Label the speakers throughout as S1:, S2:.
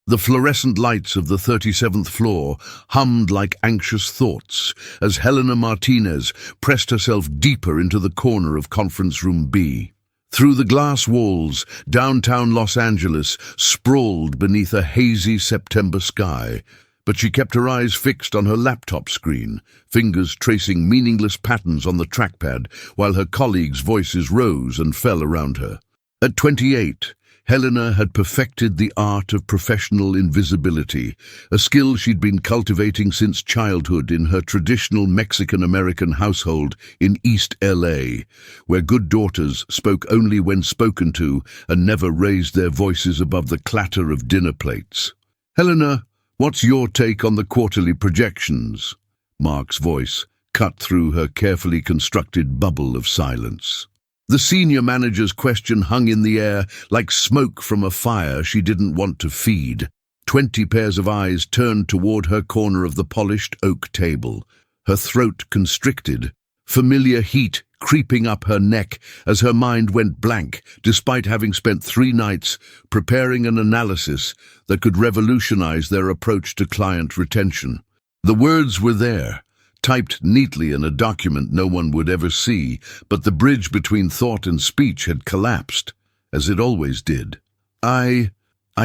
S1: The fluorescent lights of the 37th floor hummed like anxious thoughts as Helena Martinez pressed herself deeper into the corner of Conference Room B. Through the glass walls, downtown Los Angeles sprawled beneath a hazy September sky, but she kept her eyes fixed on her laptop screen, fingers tracing meaningless patterns on the trackpad while her colleagues' voices rose and fell around her. At 28, Helena had perfected the art of professional invisibility, a skill she'd been cultivating since childhood in her traditional Mexican-American household in East LA, where good daughters spoke only when spoken to and never raised their voices above the clatter of dinner plates. "Helena, what's your take on the quarterly projections?" Mark's voice cut through her carefully constructed bubble of silence. The senior manager's question hung in the air like smoke from a fire she didn't want to feed. 20 pairs of eyes turned toward her corner of the polished oak table, her throat constricted, familiar heat creeping up her neck as her mind went blank, despite having spent 3 nights preparing an analysis that could revolutionize their approach to client retention. The words were there, typed neatly in a document no one would ever see, but the bridge between thought and speech had collapsed, as it always did. I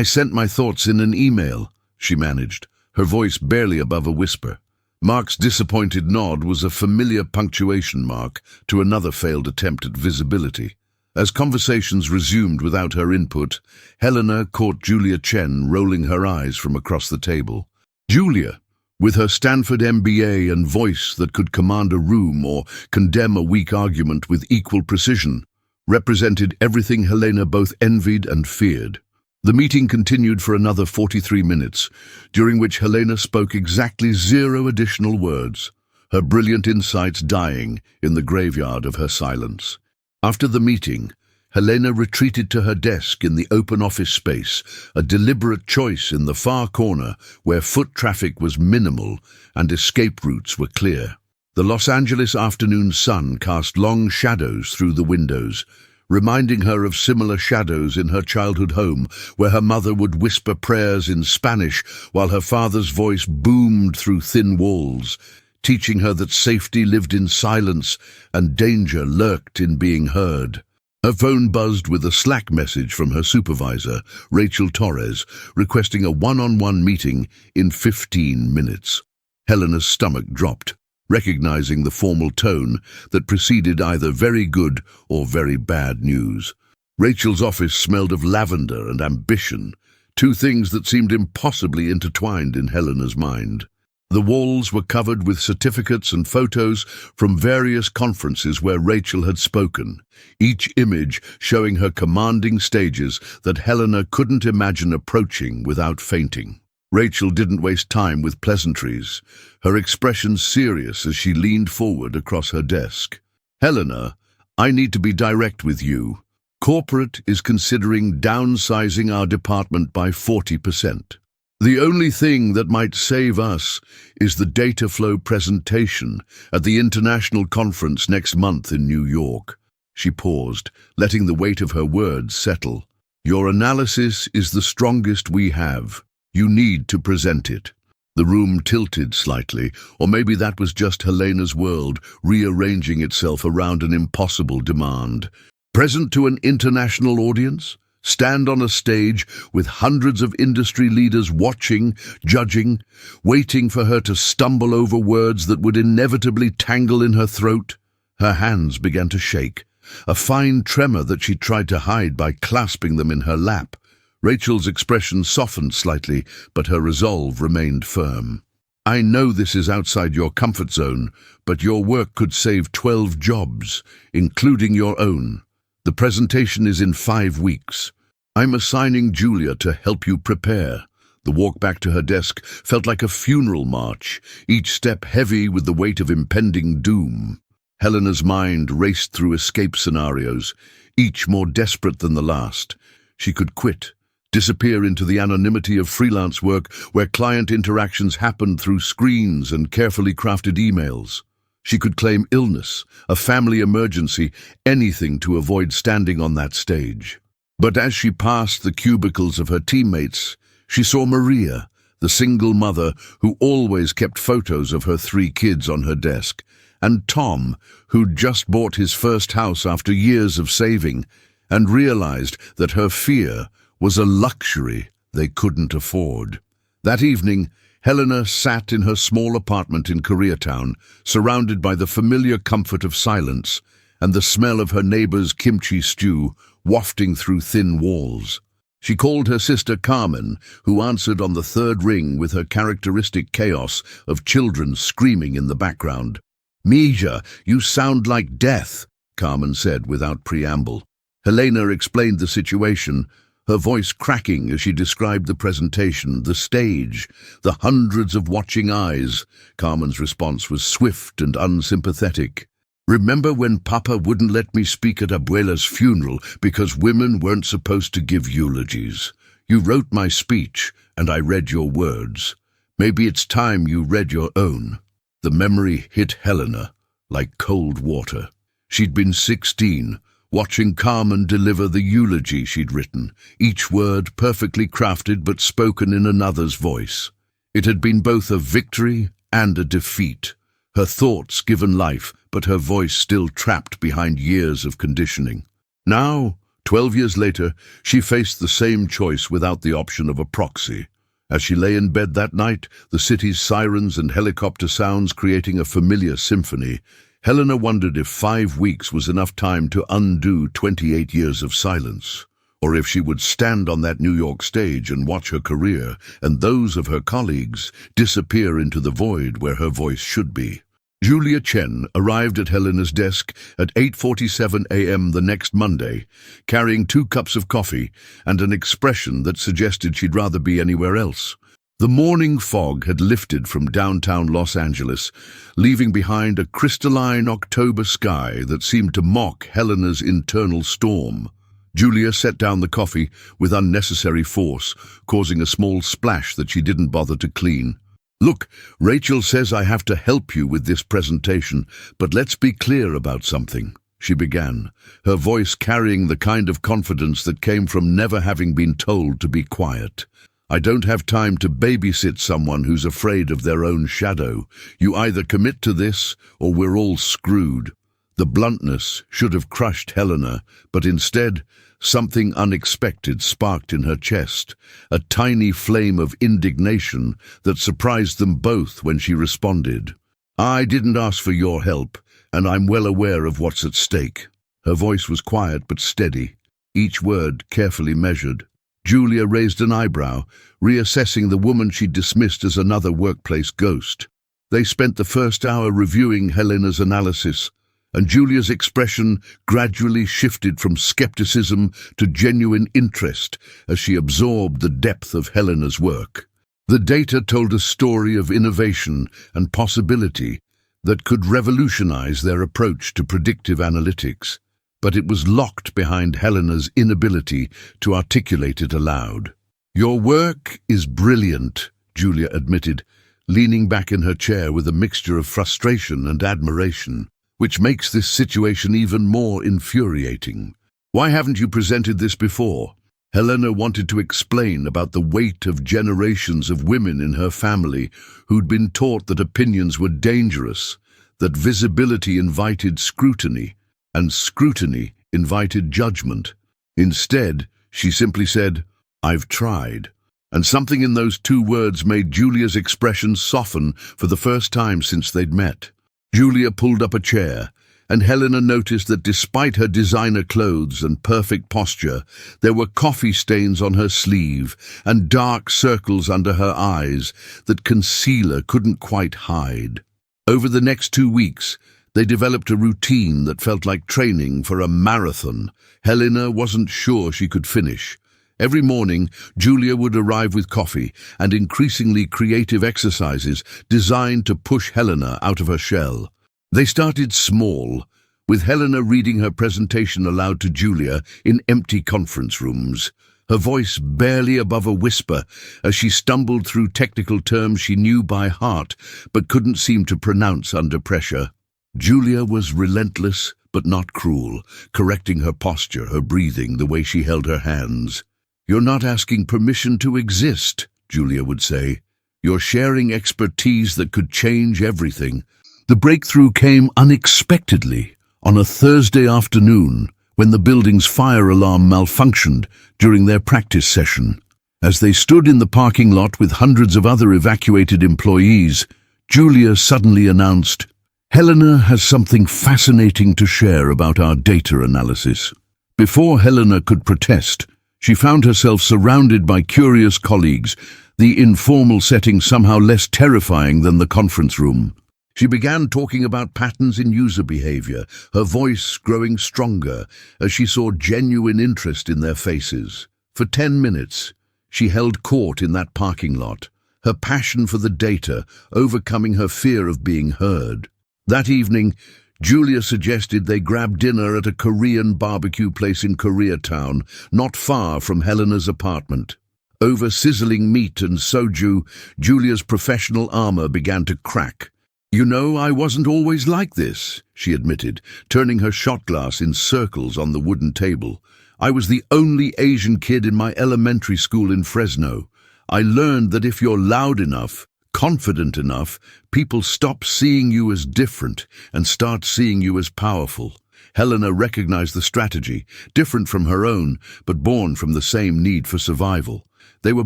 S1: sent my thoughts in an email," she managed, her voice barely above a whisper. Mark's disappointed nod was a familiar punctuation mark to another failed attempt at visibility. As conversations resumed without her input, Helena caught Julia Chen rolling her eyes from across the table. Julia, with her Stanford MBA and voice that could command a room or condemn a weak argument with equal precision, represented everything Helena both envied and feared. The meeting continued for another 43 minutes, during which Helena spoke exactly 0 additional words, her brilliant insights dying in the graveyard of her silence. After the meeting, Helena retreated to her desk in the open office space, a deliberate choice in the far corner where foot traffic was minimal and escape routes were clear. The Los Angeles afternoon sun cast long shadows through the windows, reminding her of similar shadows in her childhood home, where her mother would whisper prayers in Spanish while her father's voice boomed through thin walls, teaching her that safety lived in silence and danger lurked in being heard. Her phone buzzed with a Slack message from her supervisor, Rachel Torres, requesting a one-on-one meeting in 15 minutes. Helena's stomach dropped, recognizing the formal tone that preceded either very good or very bad news. Rachel's office smelled of lavender and ambition, 2 things that seemed impossibly intertwined in Helena's mind. The walls were covered with certificates and photos from various conferences where Rachel had spoken, each image showing her commanding stages that Helena couldn't imagine approaching without fainting. Rachel didn't waste time with pleasantries, her expression serious as she leaned forward across her desk. "Helena, I need to be direct with you. Corporate is considering downsizing our department by 40%. The only thing that might save us is the data flow presentation at the international conference next month in New York." She paused, letting the weight of her words settle. "Your analysis is the strongest we have. You need to present it." The room tilted slightly, or maybe that was just Helena's world rearranging itself around an impossible demand. Present to an international audience? Stand on a stage with hundreds of industry leaders watching, judging, waiting for her to stumble over words that would inevitably tangle in her throat? Her hands began to shake, a fine tremor that she tried to hide by clasping them in her lap. Rachel's expression softened slightly, but her resolve remained firm. "I know this is outside your comfort zone, but your work could save 12 jobs, including your own. The presentation is in 5 weeks. I'm assigning Julia to help you prepare." The walk back to her desk felt like a funeral march, each step heavy with the weight of impending doom. Helena's mind raced through escape scenarios, each more desperate than the last. She could quit, disappear into the anonymity of freelance work where client interactions happened through screens and carefully crafted emails. She could claim illness, a family emergency, anything to avoid standing on that stage. But as she passed the cubicles of her teammates, She saw Maria, the single mother who always kept photos of her 3 kids on her desk, and Tom, who'd just bought his first house after years of saving, and realized that her fear was a luxury they couldn't afford. That evening, Helena sat in her small apartment in Koreatown, surrounded by the familiar comfort of silence and the smell of her neighbor's kimchi stew wafting through thin walls. She called her sister Carmen, who answered on the 3rd ring with her characteristic chaos of children screaming in the background. "Mija, you sound like death," Carmen said without preamble. Helena explained the situation, her voice cracking as she described the presentation, the stage, the hundreds of watching eyes. Carmen's response was swift and unsympathetic. "Remember when Papa wouldn't let me speak at Abuela's funeral because women weren't supposed to give eulogies? You wrote my speech, and I read your words. Maybe it's time you read your own." The memory hit Helena like cold water. She'd been 16, watching Carmen deliver the eulogy she'd written, each word perfectly crafted but spoken in another's voice. It had been both a victory and a defeat. Her thoughts given life, but her voice still trapped behind years of conditioning. Now, 12 years later, she faced the same choice without the option of a proxy. As she lay in bed that night, the city's sirens and helicopter sounds creating a familiar symphony, Helena wondered if 5 weeks was enough time to undo 28 years of silence, or if she would stand on that New York stage and watch her career and those of her colleagues disappear into the void where her voice should be. Julia Chen arrived at Helena's desk at 8:47 a.m. the next Monday, carrying 2 cups of coffee and an expression that suggested she'd rather be anywhere else. The morning fog had lifted from downtown Los Angeles, leaving behind a crystalline October sky that seemed to mock Helena's internal storm. Julia set down the coffee with unnecessary force, causing a small splash that she didn't bother to clean. "Look, Rachel says I have to help you with this presentation, but let's be clear about something," she began, her voice carrying the kind of confidence that came from never having been told to be quiet. "I don't have time to babysit someone who's afraid of their own shadow. You either commit to this, or we're all screwed." The bluntness should have crushed Helena, but instead, something unexpected sparked in her chest, a tiny flame of indignation that surprised them both when she responded. "I didn't ask for your help, and I'm well aware of what's at stake." Her voice was quiet but steady, each word carefully measured. Julia raised an eyebrow, reassessing the woman she'd dismissed as another workplace ghost. They spent the first hour reviewing Helena's analysis, and Julia's expression gradually shifted from skepticism to genuine interest as she absorbed the depth of Helena's work. The data told a story of innovation and possibility that could revolutionize their approach to predictive analytics, but it was locked behind Helena's inability to articulate it aloud. "Your work is brilliant," Julia admitted, leaning back in her chair with a mixture of frustration and admiration, which makes this situation even more infuriating. "Why haven't you presented this before?" Helena wanted to explain about the weight of generations of women in her family who'd been taught that opinions were dangerous, that visibility invited scrutiny, and scrutiny invited judgment. Instead, she simply said, "I've tried." And something in those 2 words made Julia's expression soften for the first time since they'd met. Julia pulled up a chair, and Helena noticed that despite her designer clothes and perfect posture, there were coffee stains on her sleeve and dark circles under her eyes that concealer couldn't quite hide. Over the next 2 weeks, they developed a routine that felt like training for a marathon Helena wasn't sure she could finish. Every morning, Julia would arrive with coffee and increasingly creative exercises designed to push Helena out of her shell. They started small, with Helena reading her presentation aloud to Julia in empty conference rooms, her voice barely above a whisper as she stumbled through technical terms she knew by heart but couldn't seem to pronounce under pressure. Julia was relentless but not cruel, correcting her posture, her breathing, the way she held her hands. "You're not asking permission to exist," Julia would say. "You're sharing expertise that could change everything." The breakthrough came unexpectedly on a Thursday afternoon when the building's fire alarm malfunctioned during their practice session. As they stood in the parking lot with hundreds of other evacuated employees, Julia suddenly announced, "Helena has something fascinating to share about our data analysis." Before Helena could protest, she found herself surrounded by curious colleagues, the informal setting somehow less terrifying than the conference room. She began talking about patterns in user behavior, her voice growing stronger as she saw genuine interest in their faces. For 10 minutes, she held court in that parking lot, her passion for the data overcoming her fear of being heard. That evening, Julia suggested they grab dinner at a Korean barbecue place in Koreatown, not far from Helena's apartment. Over sizzling meat and soju, Julia's professional armor began to crack. "You know, I wasn't always like this," she admitted, turning her shot glass in circles on the wooden table. "I was the only Asian kid in my elementary school in Fresno. I learned that if you're loud enough, confident enough, people stop seeing you as different and start seeing you as powerful." Helena recognized the strategy, different from her own, but born from the same need for survival. They were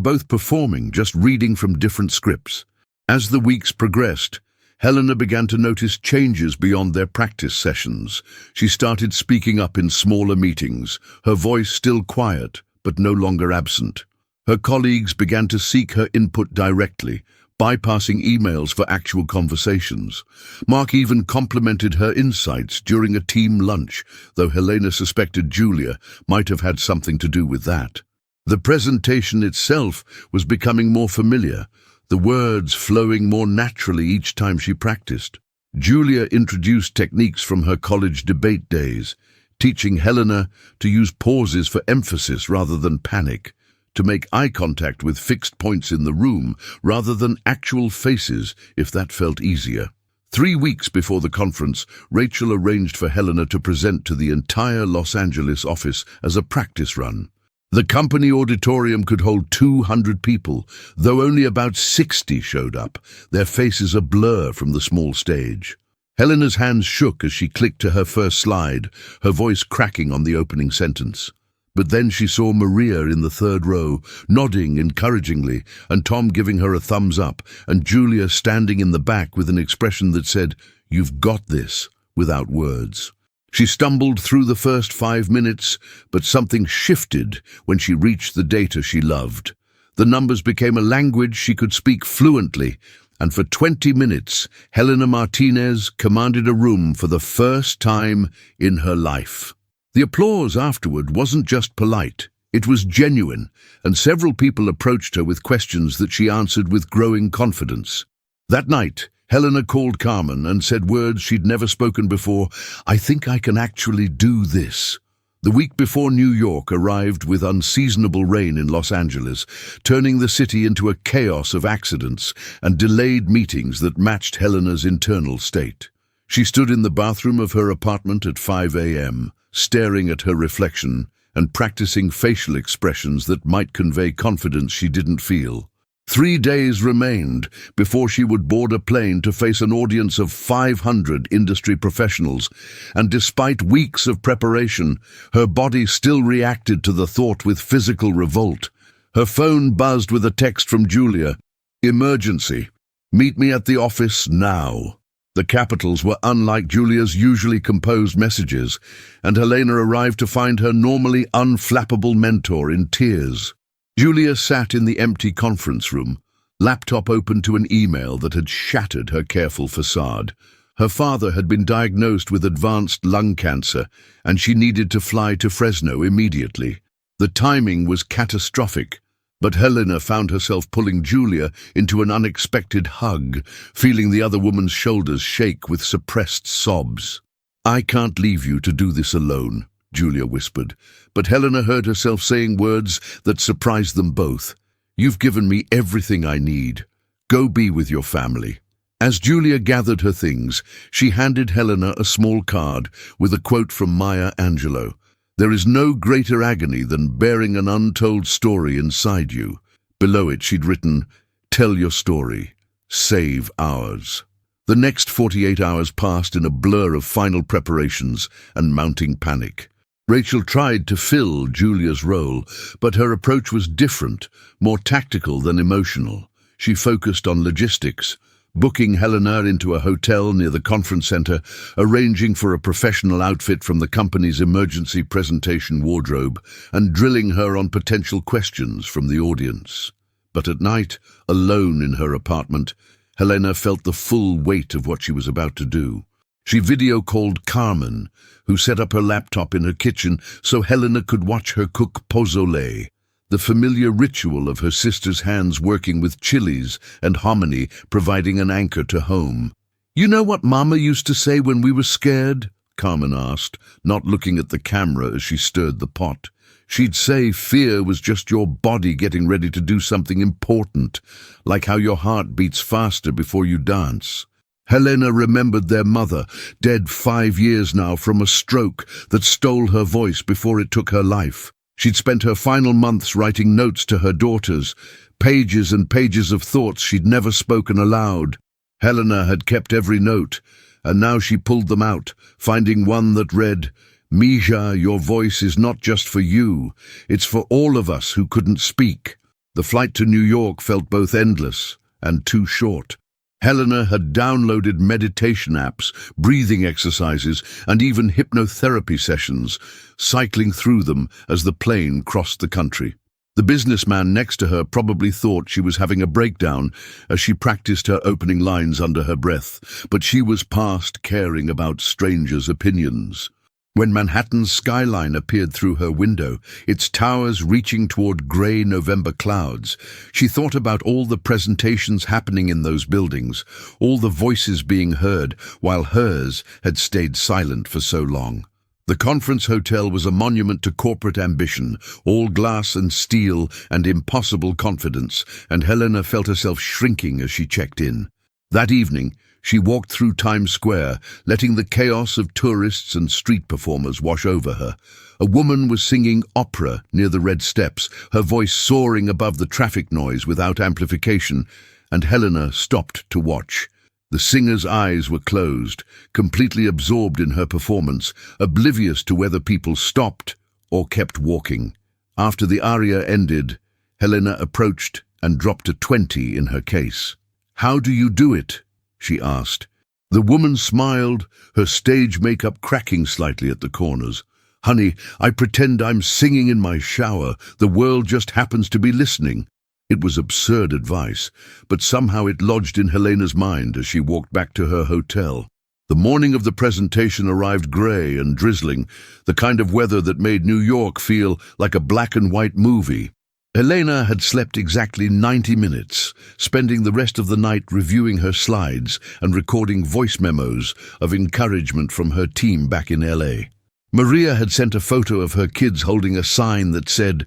S1: both performing, just reading from different scripts. As the weeks progressed, Helena began to notice changes beyond their practice sessions. She started speaking up in smaller meetings, her voice still quiet, but no longer absent. Her colleagues began to seek her input directly, bypassing emails for actual conversations. Mark even complimented her insights during a team lunch, though Helena suspected Julia might have had something to do with that. The presentation itself was becoming more familiar, the words flowing more naturally each time she practiced. Julia introduced techniques from her college debate days, teaching Helena to use pauses for emphasis rather than panic, to make eye contact with fixed points in the room rather than actual faces if that felt easier. 3 weeks before the conference, Rachel arranged for Helena to present to the entire Los Angeles office as a practice run. The company auditorium could hold 200 people, though only about 60 showed up, their faces a blur from the small stage. Helena's hands shook as she clicked to her first slide, her voice cracking on the opening sentence. But then she saw Maria in the third row, nodding encouragingly, and Tom giving her a thumbs up, and Julia standing in the back with an expression that said, "You've got this," without words. She stumbled through the first 5 minutes, but something shifted when she reached the data she loved. The numbers became a language she could speak fluently, and for 20 minutes, Helena Martinez commanded a room for the first time in her life. The applause afterward wasn't just polite, it was genuine, and several people approached her with questions that she answered with growing confidence. That night, Helena called Carmen and said words she'd never spoken before. "I think I can actually do this." The week before New York arrived with unseasonable rain in Los Angeles, turning the city into a chaos of accidents and delayed meetings that matched Helena's internal state. She stood in the bathroom of her apartment at 5 a.m., staring at her reflection and practicing facial expressions that might convey confidence she didn't feel. 3 days remained before she would board a plane to face an audience of 500 industry professionals, and despite weeks of preparation, her body still reacted to the thought with physical revolt. Her phone buzzed with a text from Julia. "Emergency. Meet me at the office now." The capitals were unlike Julia's usually composed messages, and Helena arrived to find her normally unflappable mentor in tears. Julia sat in the empty conference room, laptop open to an email that had shattered her careful facade. Her father had been diagnosed with advanced lung cancer, and she needed to fly to Fresno immediately. The timing was catastrophic, but Helena found herself pulling Julia into an unexpected hug, feeling the other woman's shoulders shake with suppressed sobs. "I can't leave you to do this alone," Julia whispered, but Helena heard herself saying words that surprised them both. "You've given me everything I need. Go be with your family." As Julia gathered her things, she handed Helena a small card with a quote from Maya Angelou. There is no greater agony than bearing an untold story inside you. Below it she'd written, "Tell your story. Save ours." The next 48 hours passed in a blur of final preparations and mounting panic. Rachel tried to fill Julia's role, but her approach was different, more tactical than emotional. She focused on logistics, booking Helena into a hotel near the conference center, arranging for a professional outfit from the company's emergency presentation wardrobe, and drilling her on potential questions from the audience. But at night, alone in her apartment, Helena felt the full weight of what she was about to do. She video-called Carmen, who set up her laptop in her kitchen so Helena could watch her cook pozole, the familiar ritual of her sister's hands working with chilies and hominy providing an anchor to home. "You know what Mama used to say when we were scared?" Carmen asked, not looking at the camera as she stirred the pot. "She'd say fear was just your body getting ready to do something important, like how your heart beats faster before you dance." Helena remembered their mother, dead 5 years now from a stroke that stole her voice before it took her life. She'd spent her final months writing notes to her daughters, pages and pages of thoughts she'd never spoken aloud. Helena had kept every note, and now she pulled them out, finding one that read, "Mija, your voice is not just for you, it's for all of us who couldn't speak." The flight to New York felt both endless and too short. Helena had downloaded meditation apps, breathing exercises, and even hypnotherapy sessions, cycling through them as the plane crossed the country. The businessman next to her probably thought she was having a breakdown as she practiced her opening lines under her breath, but she was past caring about strangers' opinions. When Manhattan's skyline appeared through her window, its towers reaching toward grey November clouds, she thought about all the presentations happening in those buildings, all the voices being heard while hers had stayed silent for so long. The conference hotel was a monument to corporate ambition, all glass and steel and impossible confidence, and Helena felt herself shrinking as she checked in. That evening, she walked through Times Square, letting the chaos of tourists and street performers wash over her. A woman was singing opera near the red steps, her voice soaring above the traffic noise without amplification, and Helena stopped to watch. The singer's eyes were closed, completely absorbed in her performance, oblivious to whether people stopped or kept walking. After the aria ended, Helena approached and dropped a 20 in her case. "How do you do it?" she asked. The woman smiled, her stage makeup cracking slightly at the corners. "Honey, I pretend I'm singing in my shower. The world just happens to be listening." It was absurd advice, but somehow it lodged in Helena's mind as she walked back to her hotel. The morning of the presentation arrived grey and drizzling, the kind of weather that made New York feel like a black and white movie. Helena had slept exactly 90 minutes, spending the rest of the night reviewing her slides and recording voice memos of encouragement from her team back in LA. Maria had sent a photo of her kids holding a sign that said,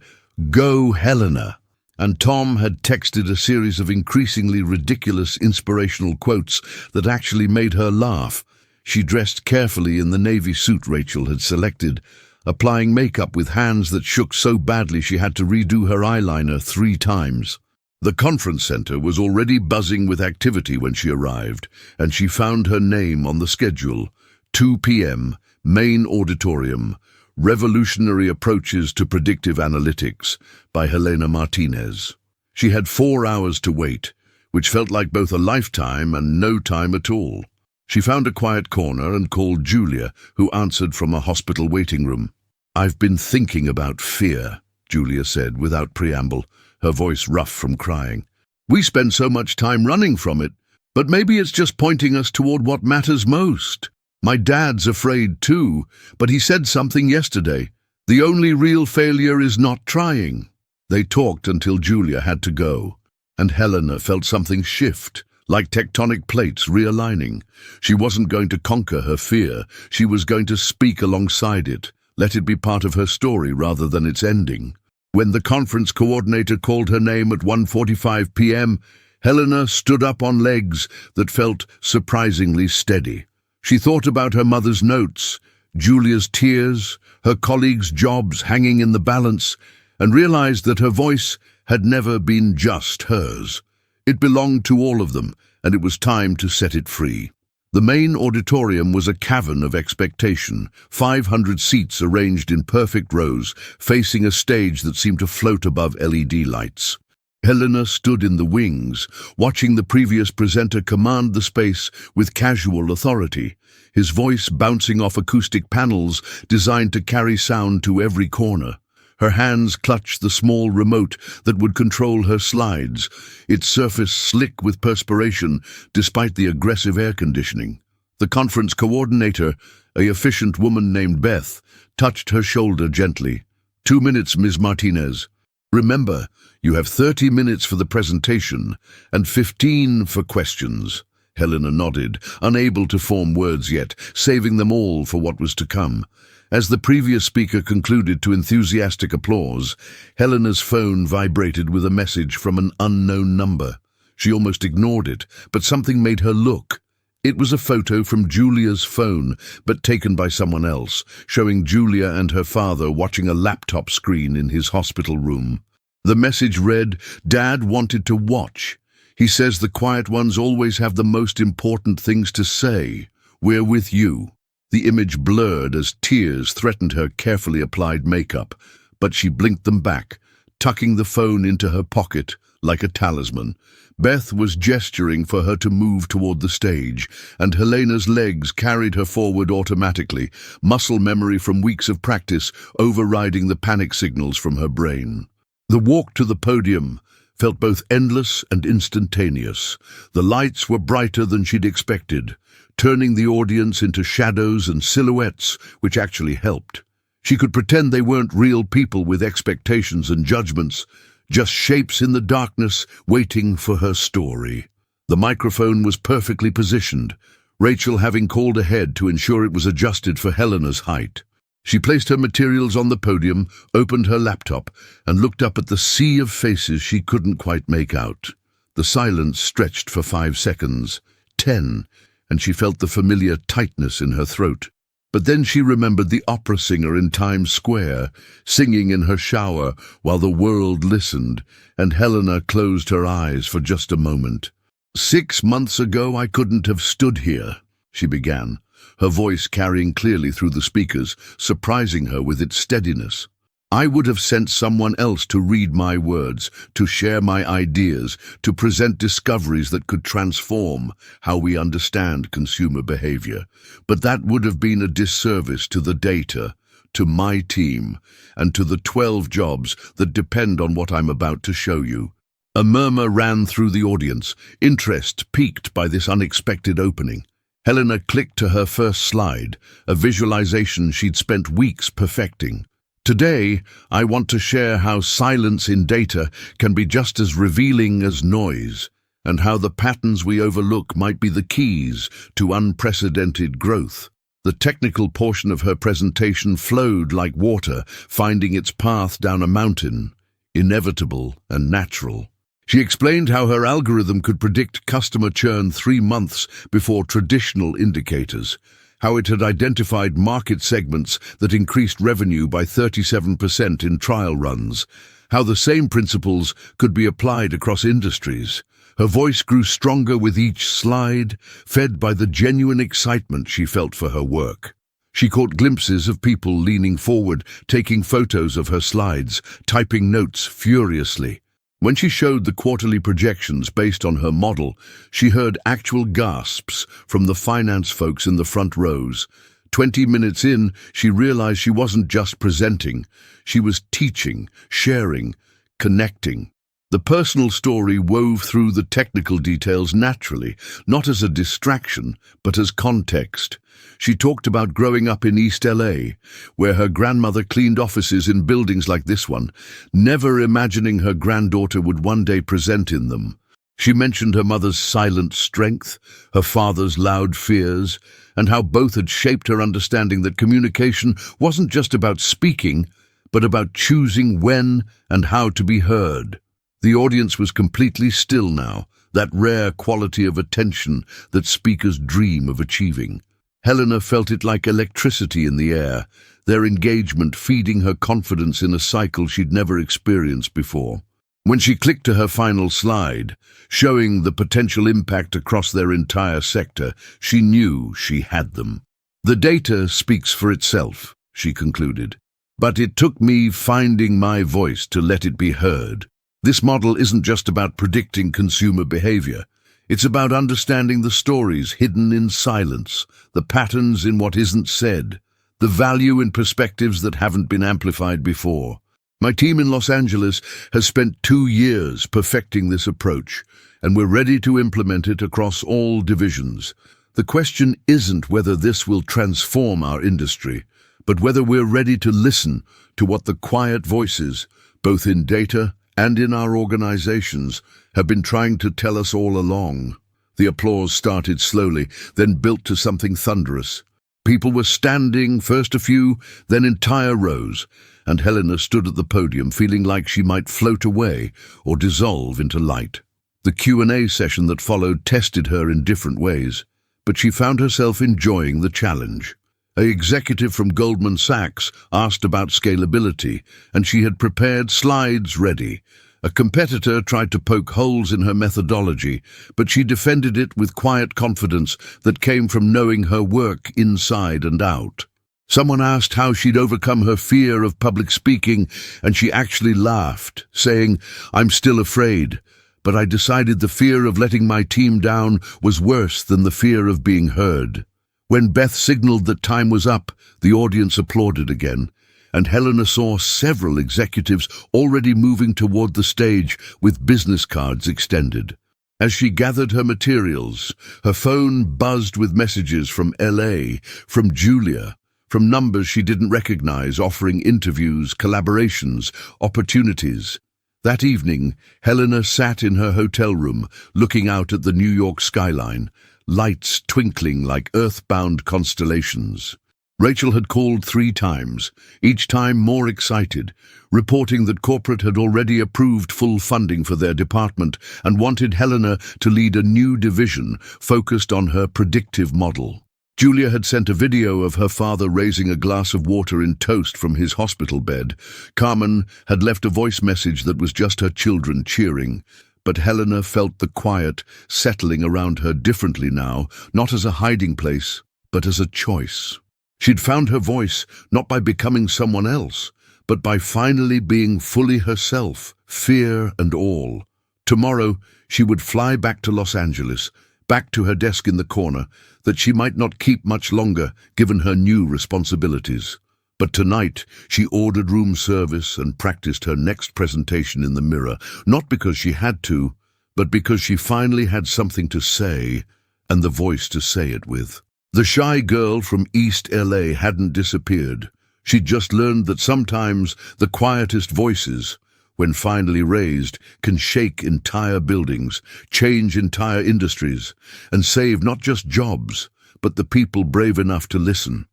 S1: "Go Helena," and Tom had texted a series of increasingly ridiculous inspirational quotes that actually made her laugh. She dressed carefully in the navy suit Rachel had selected, applying makeup with hands that shook so badly she had to redo her eyeliner 3 times. The conference center was already buzzing with activity when she arrived, and she found her name on the schedule. 2 p.m., Main Auditorium, Revolutionary Approaches to Predictive Analytics by Helena Martinez. She had 4 hours to wait, which felt like both a lifetime and no time at all. She found a quiet corner and called Julia, who answered from a hospital waiting room. "I've been thinking about fear," Julia said without preamble, her voice rough from crying. "We spend so much time running from it, but maybe it's just pointing us toward what matters most. My dad's afraid too, but he said something yesterday. The only real failure is not trying." They talked until Julia had to go, and Helena felt something shift, like tectonic plates realigning. She wasn't going to conquer her fear. She was going to speak alongside it, let it be part of her story rather than its ending. When the conference coordinator called her name at 1:45 p.m., Helena stood up on legs that felt surprisingly steady. She thought about her mother's notes, Julia's tears, her colleagues' jobs hanging in the balance, and realized that her voice had never been just hers. It belonged to all of them, and it was time to set it free. The main auditorium was a cavern of expectation, 500 seats arranged in perfect rows, facing a stage that seemed to float above LED lights. Helena stood in the wings, watching the previous presenter command the space with casual authority, his voice bouncing off acoustic panels designed to carry sound to every corner. Her hands clutched the small remote that would control her slides, its surface slick with perspiration despite the aggressive air conditioning. The conference coordinator, an efficient woman named Beth, touched her shoulder gently. 2 minutes, Ms. Martinez. Remember, you have 30 minutes for the presentation and 15 for questions. Helena nodded, unable to form words yet, saving them all for what was to come. As the previous speaker concluded to enthusiastic applause, Helena's phone vibrated with a message from an unknown number. She almost ignored it, but something made her look. It was a photo from Julia's phone, but taken by someone else, showing Julia and her father watching a laptop screen in his hospital room. The message read, "Dad wanted to watch. He says the quiet ones always have the most important things to say. We're with you." The image blurred as tears threatened her carefully applied makeup, but she blinked them back, tucking the phone into her pocket like a talisman. Beth was gesturing for her to move toward the stage, and Helena's legs carried her forward automatically, muscle memory from weeks of practice overriding the panic signals from her brain. The walk to the podium felt both endless and instantaneous. The lights were brighter than she'd expected, turning the audience into shadows and silhouettes, which actually helped. She could pretend they weren't real people with expectations and judgments, just shapes in the darkness waiting for her story. The microphone was perfectly positioned, Rachel having called ahead to ensure it was adjusted for Helena's height. She placed her materials on the podium, opened her laptop, and looked up at the sea of faces she couldn't quite make out. The silence stretched for 5 seconds, 10, and she felt the familiar tightness in her throat. But then she remembered the opera singer in Times Square, singing in her shower while the world listened, and Helena closed her eyes for just a moment. 6 months ago I couldn't have stood here, she began, her voice carrying clearly through the speakers, surprising her with its steadiness. I would have sent someone else to read my words, to share my ideas, to present discoveries that could transform how we understand consumer behavior. But that would have been a disservice to the data, to my team, and to the 12 jobs that depend on what I'm about to show you. A murmur ran through the audience, interest piqued by this unexpected opening. Helena clicked to her first slide, a visualization she'd spent weeks perfecting. Today, I want to share how silence in data can be just as revealing as noise, and how the patterns we overlook might be the keys to unprecedented growth. The technical portion of her presentation flowed like water, finding its path down a mountain, inevitable and natural. She explained how her algorithm could predict customer churn 3 months before traditional indicators, how it had identified market segments that increased revenue by 37% in trial runs, how the same principles could be applied across industries. Her voice grew stronger with each slide, fed by the genuine excitement she felt for her work. She caught glimpses of people leaning forward, taking photos of her slides, typing notes furiously. When she showed the quarterly projections based on her model, she heard actual gasps from the finance folks in the front rows. 20 minutes in, she realized she wasn't just presenting. She was teaching, sharing, connecting. The personal story wove through the technical details naturally, not as a distraction, but as context. She talked about growing up in East LA, where her grandmother cleaned offices in buildings like this one, never imagining her granddaughter would one day present in them. She mentioned her mother's silent strength, her father's loud fears, and how both had shaped her understanding that communication wasn't just about speaking, but about choosing when and how to be heard. The audience was completely still now, that rare quality of attention that speakers dream of achieving. Helena felt it like electricity in the air, their engagement feeding her confidence in a cycle she'd never experienced before. When she clicked to her final slide, showing the potential impact across their entire sector, she knew she had them. "The data speaks for itself," she concluded. "But it took me finding my voice to let it be heard. This model isn't just about predicting consumer behavior. It's about understanding the stories hidden in silence, the patterns in what isn't said, the value in perspectives that haven't been amplified before. My team in Los Angeles has spent 2 years perfecting this approach, and we're ready to implement it across all divisions. The question isn't whether this will transform our industry, but whether we're ready to listen to what the quiet voices, both in data and in our organizations, have been trying to tell us all along." The applause started slowly, then built to something thunderous. People were standing, first a few, then entire rows, and Helena stood at the podium feeling like she might float away or dissolve into light. The Q&A session that followed tested her in different ways, but she found herself enjoying the challenge. An executive from Goldman Sachs asked about scalability, and she had prepared slides ready. A competitor tried to poke holes in her methodology, but she defended it with quiet confidence that came from knowing her work inside and out. Someone asked how she'd overcome her fear of public speaking, and she actually laughed, saying, "I'm still afraid, but I decided the fear of letting my team down was worse than the fear of being heard." When Beth signaled that time was up, the audience applauded again, and Helena saw several executives already moving toward the stage with business cards extended. As she gathered her materials, her phone buzzed with messages from LA, from Julia, from numbers she didn't recognize, offering interviews, collaborations, opportunities. That evening, Helena sat in her hotel room, looking out at the New York skyline, lights twinkling like earthbound constellations. Rachel had called 3 times, each time more excited, reporting that corporate had already approved full funding for their department and wanted Helena to lead a new division focused on her predictive model. Julia had sent a video of her father raising a glass of water in toast from his hospital bed. Carmen had left a voice message that was just her children cheering. But Helena felt the quiet settling around her differently now, not as a hiding place, but as a choice. She'd found her voice not by becoming someone else, but by finally being fully herself, fear and all. Tomorrow, she would fly back to Los Angeles, back to her desk in the corner, that she might not keep much longer given her new responsibilities. But tonight, she ordered room service and practiced her next presentation in the mirror, not because she had to, but because she finally had something to say and the voice to say it with. The shy girl from East LA hadn't disappeared. She'd just learned that sometimes the quietest voices, when finally raised, can shake entire buildings, change entire industries, and save not just jobs, but the people brave enough to listen.